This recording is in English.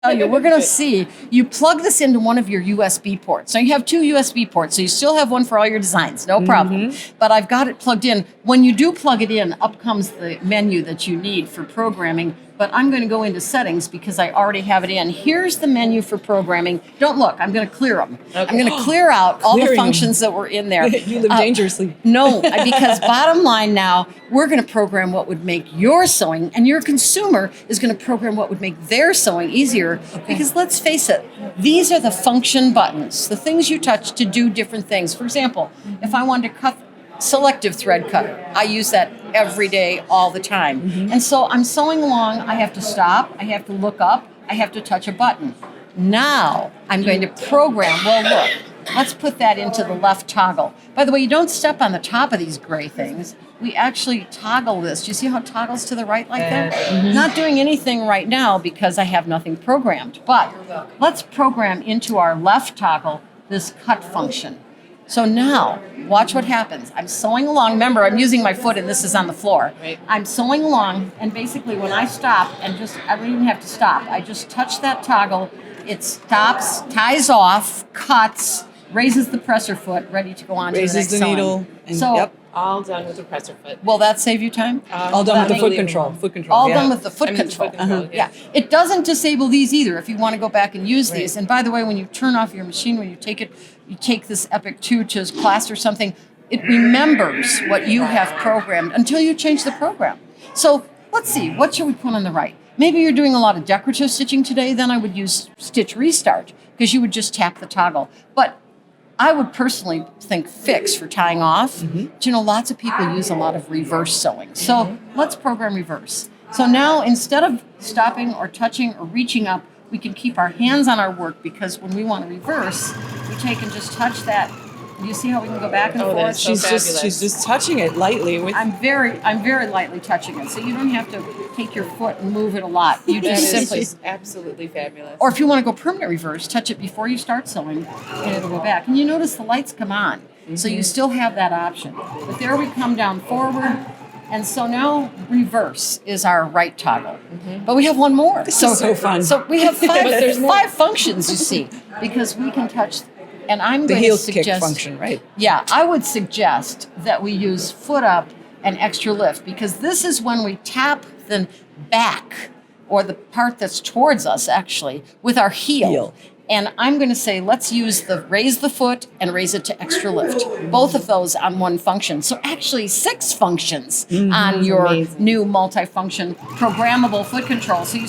tell you, we're going to see. You plug this into one of your USB ports. So you have two USB ports, so you still have one for all your designs, no problem. But I've got it plugged in. When you do plug it in, up comes the menu that you need for programming. But I'm going to go into settings because I already have it in. Here's the menu for programming. Don't look, I'm going to clear them. Okay. I'm going to clear out all the functions that were in there. You live dangerously. No, because bottom line now, we're going to program what would make your sewing, and your consumer is going to program what would make their sewing easier. Okay. Because let's face it, these are the function buttons, the things you touch to do different things. For example, if I wanted to cut selective thread cutter, I use that every day, all the time. And so I'm sewing along, I have to stop, I have to look up, I have to touch a button. Now I'm going to program, well look, let's put that into the left toggle. By the way, you don't step on the top of these gray things. We actually toggle this. Do you see how it toggles to the right like that? Not doing anything right now because I have nothing programmed. But let's program into our left toggle this cut function. So now, watch what happens. I'm sewing along. Remember, I'm using my foot and this is on the floor. Right. I'm sewing along, and basically when I stop, I don't even have to stop. I just touch that toggle. It stops, ties off, cuts, raises the presser foot, ready to go on to the next Raises the sewing. needle. And, So, All done with the presser foot. will that save you time? all done with the foot control. Foot control. All yeah. done with the foot control. Yeah. It doesn't disable these either if you want to go back and use these. And by the way, when you turn off your machine, when you take this epic2 to class or something, it remembers what you have programmed until you change the program. So let's see, what should we put on the right? Maybe you're doing a lot of decorative stitching today, then I would use stitch restart because you would just tap the toggle. But I would personally think fix for tying off. But you know, lots of people use a lot of reverse sewing. So let's program reverse. So now instead of stopping or touching or reaching up, we can keep our hands on our work because when we want to reverse, we take and just touch that. Do you see how we can go back and forth? That's so She's just touching it lightly with. I'm very lightly touching it, so you don't have to take your foot and move it a lot. You just simply. She's absolutely fabulous. Or if you want to go permanent reverse, touch it before you start sewing, and it'll go back. And you notice the lights come on, so you still have that option. But there we come down forward, and so now reverse is our right toggle. But we have one more. This is so fun. So we have five functions, you see, because we can touch. And I'm the going heel to suggest, kick function, right? Yeah, I would suggest that we use foot up and extra lift because this is when we tap the back or the part that's towards us actually with our heel. And I'm going to say, let's use the raise the foot and raise it to extra lift. Both of those on one function. So actually 6 functions on your new multi-function programmable foot control. So you